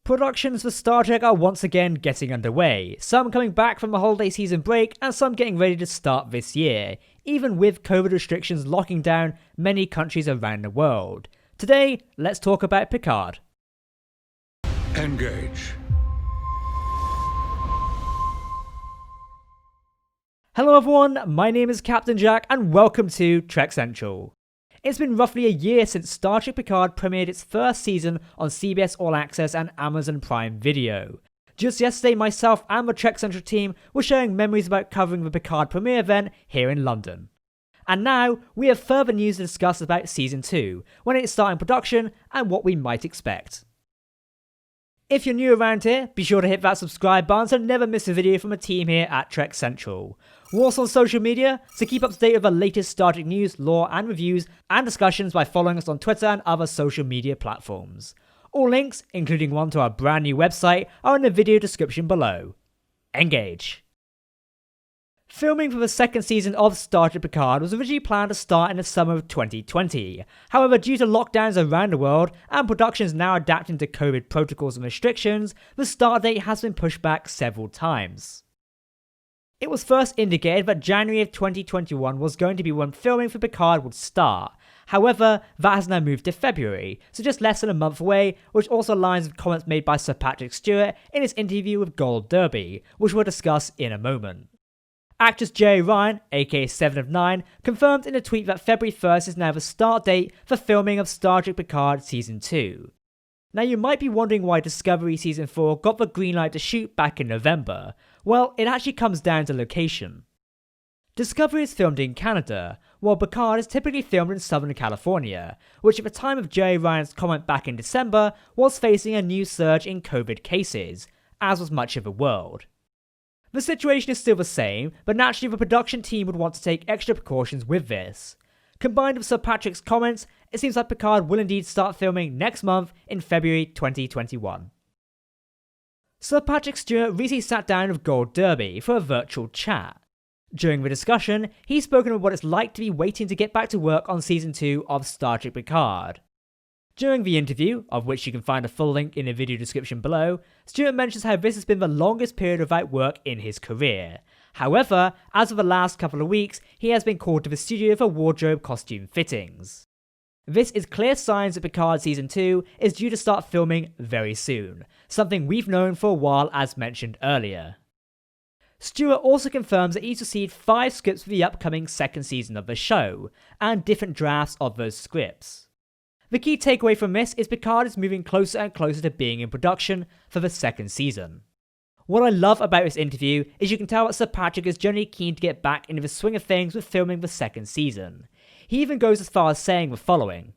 Productions for Star Trek are once again getting underway, some coming back from a holiday season break and some getting ready to start this year, even with COVID restrictions locking down many countries around the world. Today, let's talk about Picard. Engage. Hello everyone, my name is Captain Jack and welcome to Trek Central. It's been roughly a year since Star Trek Picard premiered its first season on CBS All Access and Amazon Prime Video. Just yesterday, myself and the Trek Central team were sharing memories about covering the Picard premiere event here in London. And now, we have further news to discuss about Season 2, when it's starting production and what we might expect. If you're new around here, be sure to hit that subscribe button so never miss a video from the team here at Trek Central. We're also on social media, so keep up to date with the latest Star Trek news, lore and reviews and discussions by following us on Twitter and other social media platforms. All links, including one to our brand new website, are in the video description below. Engage! Filming for the second season of Star Trek Picard was originally planned to start in the summer of 2020. However, due to lockdowns around the world and productions now adapting to COVID protocols and restrictions, the start date has been pushed back several times. It was first indicated that January of 2021 was going to be when filming for Picard would start. However, that has now moved to February, so just less than a month away, which also aligns with comments made by Sir Patrick Stewart in his interview with GoldDerby, which we'll discuss in a moment. Actress Jeri Ryan, aka 7 of 9, confirmed in a tweet that February 1st is now the start date for filming of Star Trek Picard Season 2. Now you might be wondering why Discovery Season 4 got the green light to shoot back in November. Well, it actually comes down to location. Discovery is filmed in Canada, while Picard is typically filmed in Southern California, which at the time of Jeri Ryan's comment back in December was facing a new surge in COVID cases, as was much of the world. The situation is still the same, but naturally the production team would want to take extra precautions with this. Combined with Sir Patrick's comments, it seems like Picard will indeed start filming next month in February 2021. Sir Patrick Stewart recently sat down with GoldDerby for a virtual chat. During the discussion, he's spoken of what it's like to be waiting to get back to work on Season 2 of Star Trek Picard. During the interview, of which you can find a full link in the video description below, Stewart mentions how this has been the longest period without work in his career. However, as of the last couple of weeks, he has been called to the studio for wardrobe costume fittings. This is clear signs that Picard Season 2 is due to start filming very soon, something we've known for a while as mentioned earlier. Stewart also confirms that he's received 5 scripts for the upcoming second season of the show, and different drafts of those scripts. The key takeaway from this is Picard is moving closer and closer to being in production for the second season. What I love about this interview is you can tell that Sir Patrick is generally keen to get back into the swing of things with filming the second season. He even goes as far as saying the following: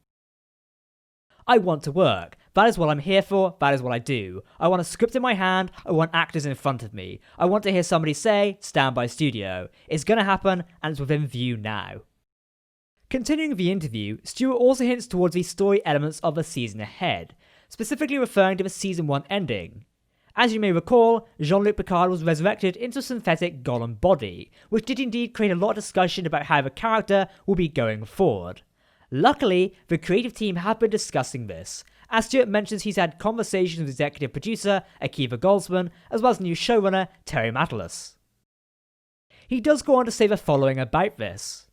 "I want to work. That is what I'm here for, that is what I do. I want a script in my hand, I want actors in front of me. I want to hear somebody say, stand by studio. It's gonna happen and it's within view now." Continuing the interview, Stewart also hints towards the story elements of the season ahead, specifically referring to the Season 1 ending. As you may recall, Jean-Luc Picard was resurrected into a synthetic golem body, which did indeed create a lot of discussion about how the character will be going forward. Luckily, the creative team have been discussing this, as Stewart mentions he's had conversations with executive producer Akiva Goldsman, as well as new showrunner Terry Matalas. He does go on to say the following about this: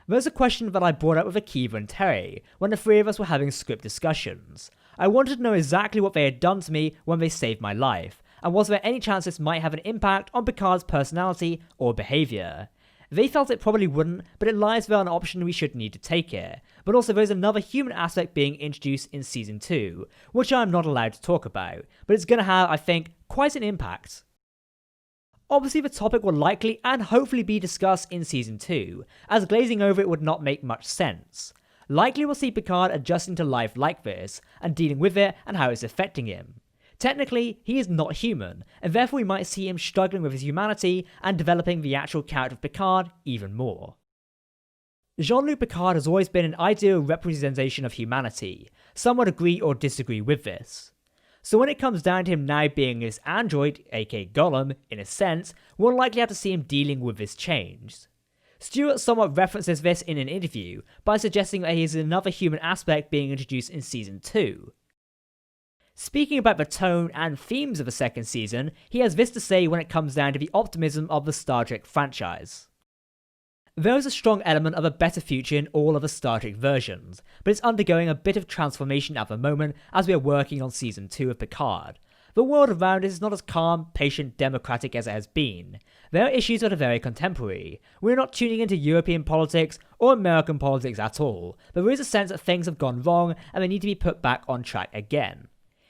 "There's a question that I brought up with Akiva and Terry when the three of us were having script discussions. I wanted to know exactly what they had done to me when they saved my life, and was there any chance this might have an impact on Picard's personality or behaviour. They felt it probably wouldn't, but it lies there an option we should need to take it. But also there's another human aspect being introduced in Season 2, which I'm not allowed to talk about, but it's going to have, I think, quite an impact." Obviously the topic will likely and hopefully be discussed in Season 2, as glazing over it would not make much sense. Likely we'll see Picard adjusting to life like this, and dealing with it and how it's affecting him. Technically, he is not human, and therefore we might see him struggling with his humanity and developing the actual character of Picard even more. Jean-Luc Picard has always been an ideal representation of humanity. Some would agree or disagree with this. So when it comes down to him now being this android, aka Golem, in a sense, we'll likely have to see him dealing with this change. Stewart somewhat references this in an interview by suggesting that he is another human aspect being introduced in Season 2. Speaking about the tone and themes of the second season, he has this to say when it comes down to the optimism of the Star Trek franchise. There is a strong element of a better future in all of the Star Trek versions, but it's undergoing a bit of transformation at the moment as we are working on Season 2 of Picard. The world around us is not as calm, patient, democratic as it has been. There are issues that are very contemporary. We're not tuning into European politics or American politics at all, but there is a sense that things have gone wrong and they need to be put back on track again.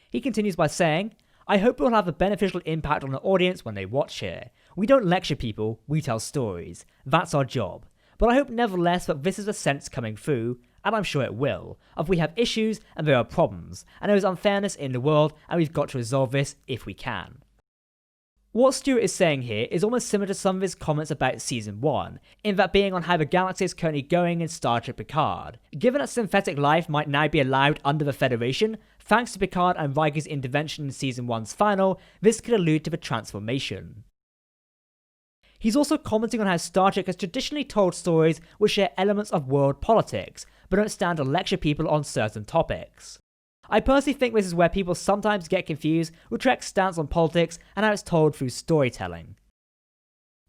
He continues by saying, I hope it will have a beneficial impact on the audience when they watch here. We don't lecture people, we tell stories. That's our job. But I hope nevertheless that this is the sense coming through, and I'm sure it will, of we have issues and there are problems, and there is unfairness in the world, and we've got to resolve this if we can. What Stewart is saying here is almost similar to some of his comments about Season 1, in that being on how the galaxy is currently going in Star Trek Picard. Given that synthetic life might now be allowed under the Federation, thanks to Picard and Riker's intervention in Season 1's final, this could allude to the transformation. He's also commenting on how Star Trek has traditionally told stories which share elements of world politics, but don't stand to lecture people on certain topics. I personally think this is where people sometimes get confused with Trek's stance on politics and how it's told through storytelling.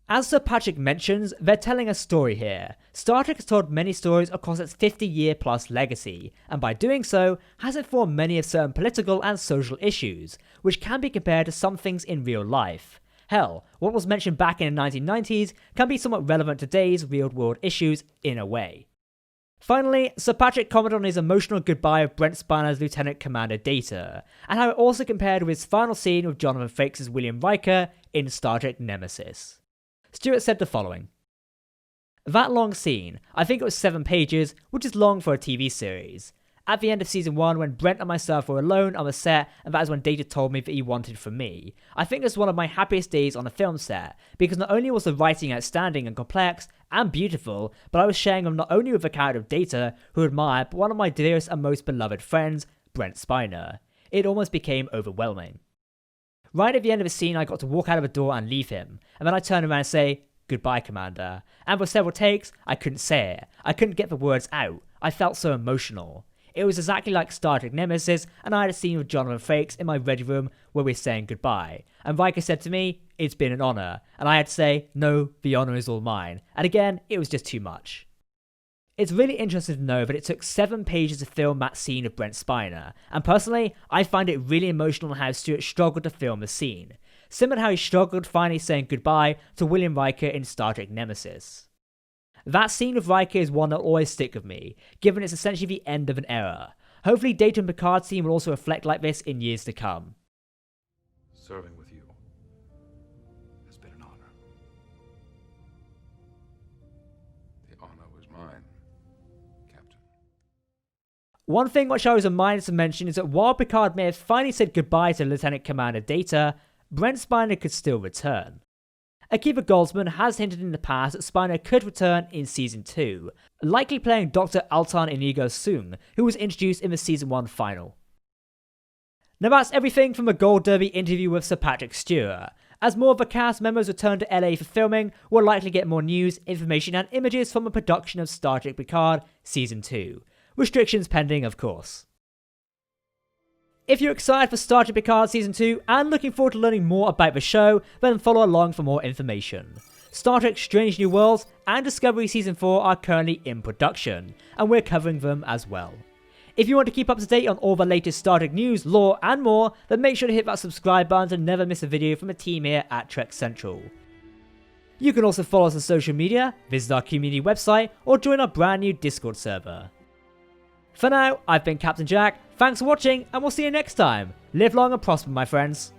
As Sir Patrick mentions, they're telling a story here. Star Trek has told many stories across its 50-year plus legacy, and by doing so, has informed many of certain political and social issues, which can be compared to some things in real life. Hell, what was mentioned back in the 1990s can be somewhat relevant to today's real-world issues in a way. Finally, Sir Patrick commented on his emotional goodbye of Brent Spiner's Lieutenant Commander Data, and how it also compared with his final scene with Jonathan Frakes' William Riker in Star Trek Nemesis. Stewart said the following. That long scene, I think it was 7 pages, which is long for a TV series. At the end of Season 1, when Brent and myself were alone on the set, and that is when Data told me that he wanted from me. I think it's one of my happiest days on a film set, because not only was the writing outstanding and complex, and beautiful, but I was sharing them not only with the character of Data, who I admire, but one of my dearest and most beloved friends, Brent Spiner. It almost became overwhelming. Right at the end of the scene, I got to walk out of the door and leave him, and then I turned around and say, "Goodbye, Commander." And for several takes, I couldn't say it. I couldn't get the words out. I felt so emotional. It was exactly like Star Trek Nemesis, and I had a scene with Jonathan Frakes in my ready room where we were saying goodbye. And Riker said to me, "It's been an honour." And I had to say, "No, the honour is all mine." And again, it was just too much. It's really interesting to know that it took 7 pages to film that scene of Brent Spiner, and personally, I find it really emotional how Stewart struggled to film the scene, similar to how he struggled finally saying goodbye to William Riker in Star Trek Nemesis. That scene with Riker is one that will always stick with me, given it's essentially the end of an era. Hopefully Data and Picard's scene will also reflect like this in years to come. Serving with you has been an honor. The honor was mine, Captain. One thing which I was reminded to mention is that while Picard may have finally said goodbye to Lieutenant Commander Data, Brent Spiner could still return. Akiva Goldsman has hinted in the past that Spiner could return in Season 2, likely playing Dr. Altan Inigo Sung, who was introduced in the Season 1 final. Now that's everything from a GoldDerby interview with Sir Patrick Stewart. As more of the cast members return to LA for filming, we'll likely get more news, information and images from the production of Star Trek Picard Season 2. Restrictions pending, of course. If you're excited for Star Trek Picard Season 2 and looking forward to learning more about the show, then follow along for more information. Star Trek Strange New Worlds and Discovery Season 4 are currently in production, and we're covering them as well. If you want to keep up to date on all the latest Star Trek news, lore and more, then make sure to hit that subscribe button to never miss a video from the team here at Trek Central. You can also follow us on social media, visit our community website, or join our brand new Discord server. For now, I've been Captain Jack, thanks for watching, and we'll see you next time. Live long and prosper, my friends.